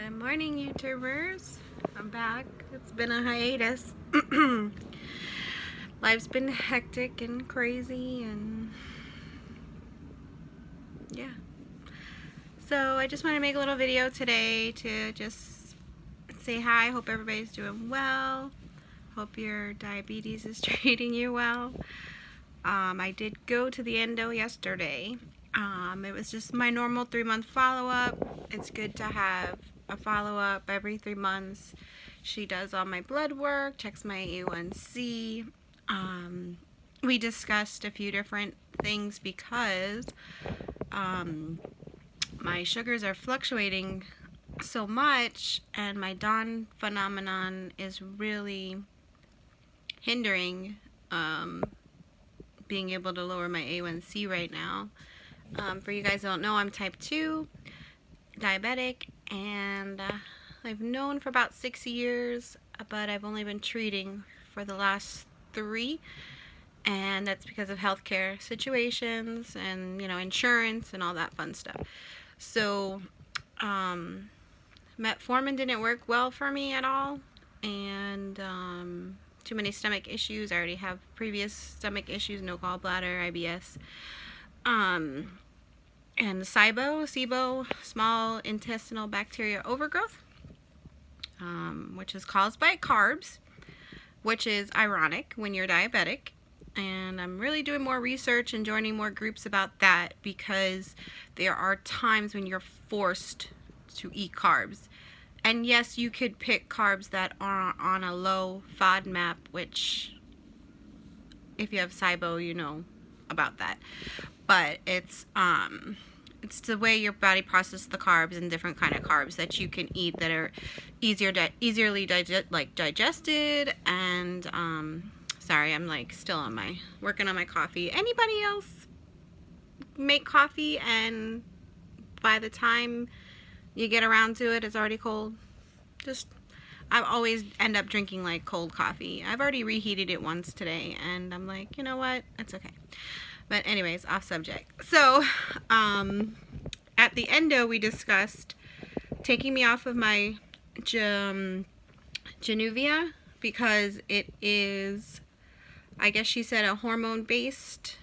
Good morning, YouTubers. I'm back. It's been a hiatus. Life's been hectic and crazy, and yeah. So I just want to make a little video today to just say hi. Hope everybody's doing well. Hope your diabetes is treating you well. I did go to the endo yesterday. It was just my normal 3-month follow-up. It's good to have a follow-up every 3 months. She does all my blood work, checks my A1C. We discussed a few different things because my sugars are fluctuating so much, and my dawn phenomenon is really hindering being able to lower my A1C right now. For you guys who don't know, I'm type 2 diabetic, and I've known for about 6 years, but I've only been treating for the last 3, and that's because of healthcare situations and, you know, insurance and all that fun stuff. So metformin didn't work well for me at all, and too many stomach issues. I already have previous stomach issues, no gallbladder, IBS. And the SIBO, small intestinal bacteria overgrowth, which is caused by carbs, which is ironic when you're diabetic. And I'm really doing more research and joining more groups about that, because there are times when you're forced to eat carbs. And yes, you could pick carbs that are on a low FODMAP, which if you have SIBO, you know about that. But it's the way your body processes the carbs, and different kind of carbs that you can eat that are easily digested. And sorry, I'm like still working on my coffee. Anybody else make coffee and by the time you get around to it, it's already cold? I always end up drinking like cold coffee. I've already reheated it once today, and I'm like, you know what? It's okay. But anyways, off subject. So, at the endo, we discussed taking me off of my Januvia, because it is, I guess she said, a hormone-based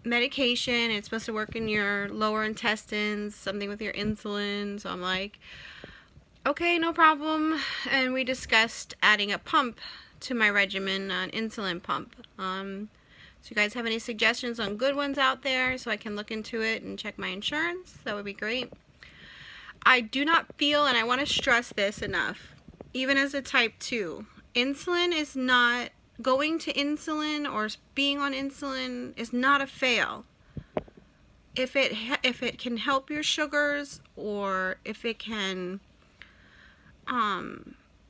medication. It's supposed to work in your lower intestines, something with your insulin. So I'm like, okay, no problem. And we discussed adding a pump to my regimen, an insulin pump. So you guys have any suggestions on good ones out there so I can look into it and check my insurance? That would be great. I do not feel, and I want to stress this enough, even as a type 2, insulin is not, going to insulin or being on insulin is not a fail. If it can help your sugars, or if it can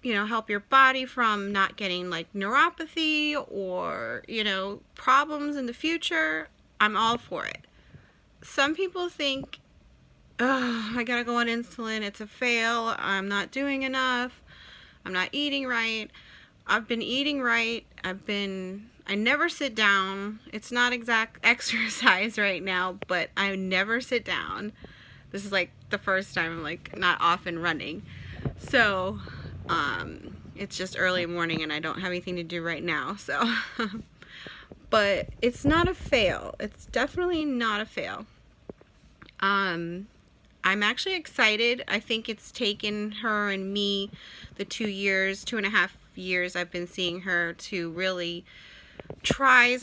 you know, help your body from not getting like neuropathy or, you know, problems in the future, I'm all for it. Some people think, oh, I gotta go on insulin, it's a fail, I'm not doing enough, I'm not eating right. I've been eating right, I never sit down. It's not exact exercise right now, but I never sit down. This is like the first time I'm like not often running. So it's just early morning and I don't have anything to do right now, so but it's not a fail. It's definitely not a fail. I'm actually excited. I think it's taken her and me the 2.5 years I've been seeing her to really try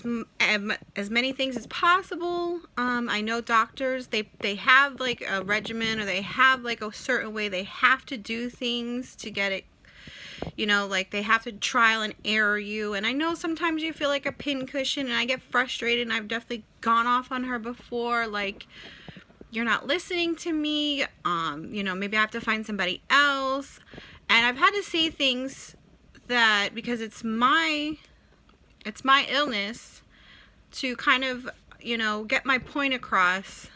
as many things as possible. I know doctors, they have like a regimen, or they have like a certain way they have to do things to get it, you know, like they have to trial and error you. And I know sometimes you feel like a pincushion, and I get frustrated, and I've definitely gone off on her before, like, you're not listening to me, you know, maybe I have to find somebody else. And I've had to say things that, because it's my illness, to kind of, you know, get my point across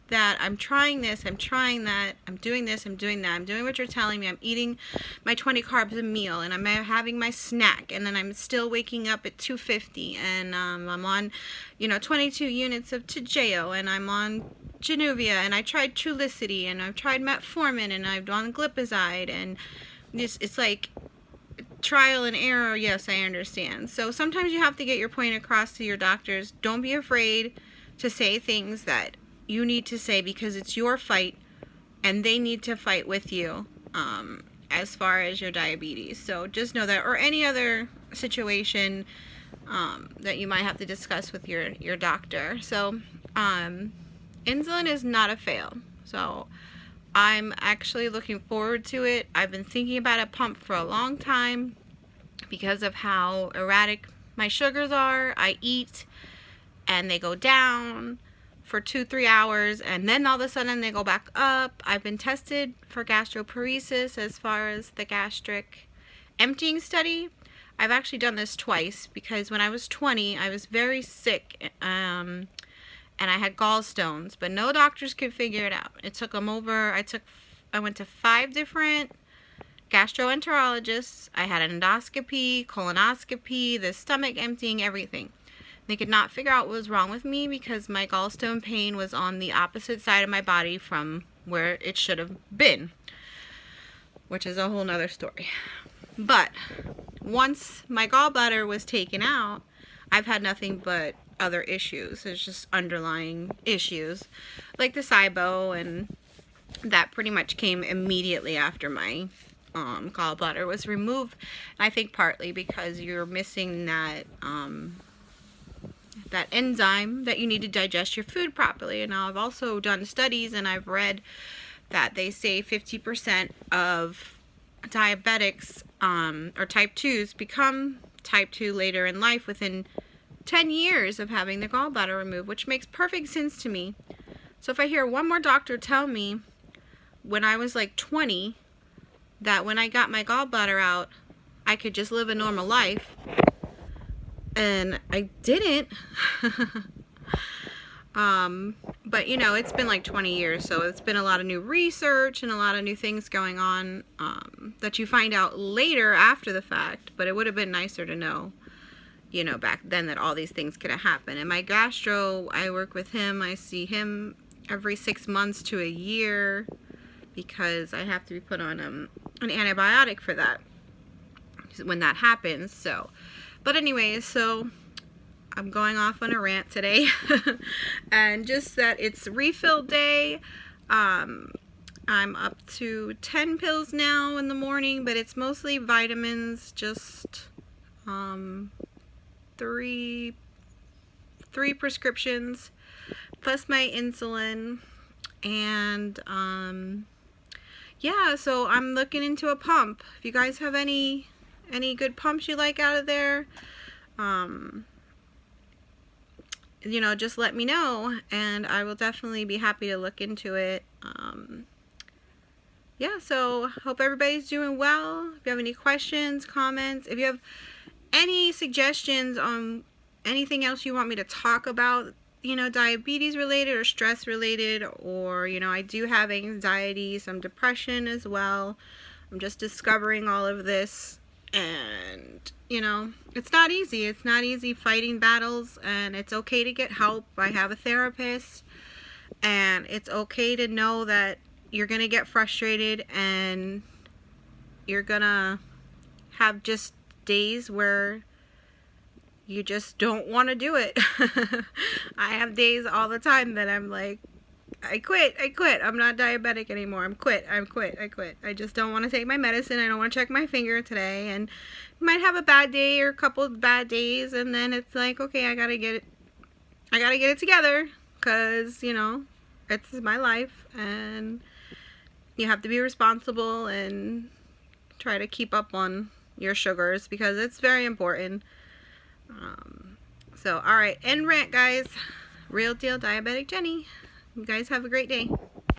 that I'm trying this, I'm trying that, I'm doing this, I'm doing that, I'm doing what you're telling me, I'm eating my 20 carbs a meal, and I'm having my snack, and then I'm still waking up at 2:50, and I'm on, 22 units of Tejeo, and I'm on Januvia, and I tried Trulicity, and I've tried Metformin, and I've done glipizide, and it's like trial and error. Yes, I understand. So sometimes you have to get your point across to your doctors. Don't be afraid to say things that you need to say, because it's your fight and they need to fight with you as far as your diabetes. So just know that, or any other situation that you might have to discuss with your doctor. So insulin is not a fail. So I'm actually looking forward to it. I've been thinking about a pump for a long time because of how erratic my sugars are. I eat and they go down for 2-3 hours, and then all of a sudden they go back up. I've been tested for gastroparesis as far as the gastric emptying study. I've actually done this twice, because when I was 20, I was very sick, and I had gallstones, but no doctors could figure it out. It took them over. I went to 5 different gastroenterologists. I had an endoscopy, colonoscopy, the stomach emptying, everything. They could not figure out what was wrong with me, because my gallstone pain was on the opposite side of my body from where it should have been, which is a whole nother story. But once my gallbladder was taken out, I've had nothing but other issues. It's just underlying issues like the SIBO, and that pretty much came immediately after my gallbladder was removed. And I think partly because you're missing that that enzyme that you need to digest your food properly. And now I've also done studies, and I've read that they say 50% of diabetics or type 2s become type 2 later in life within 10 years of having the gallbladder removed, which makes perfect sense to me. So if I hear one more doctor tell me when I was like 20 that when I got my gallbladder out I could just live a normal life, and I didn't. But it's been like 20 years, so it's been a lot of new research and a lot of new things going on that you find out later after the fact. But it would have been nicer to know, back then, that all these things could have happened. And my gastro, I work with him. I see him every 6 months to a year, because I have to be put on an antibiotic for that when that happens. So, but anyways, so I'm going off on a rant today. And just that it's refill day. I'm up to 10 pills now in the morning, but it's mostly vitamins, just 3 prescriptions plus my insulin. And yeah, so I'm looking into a pump. If you guys have any good pumps you like out of there, just let me know, and I will definitely be happy to look into it. Yeah, so hope everybody's doing well. If you have any questions, comments, if you have any suggestions on anything else you want me to talk about, diabetes related or stress related, or, I do have anxiety, some depression as well. I'm just discovering all of this, and, it's not easy. It's not easy fighting battles, and it's okay to get help. I have a therapist, and it's okay to know that you're going to get frustrated, and you're going to have just days where you just don't want to do it. I have days all the time that I'm like, I quit. I'm not diabetic anymore. I quit. I just don't want to take my medicine. I don't want to check my finger today. And you might have a bad day or a couple of bad days, and then it's like, okay, I gotta get it together, because, it's my life, and you have to be responsible and try to keep up on your sugars, because it's very important. So, alright, end rant, guys. Real deal diabetic Jenny. You guys have a great day.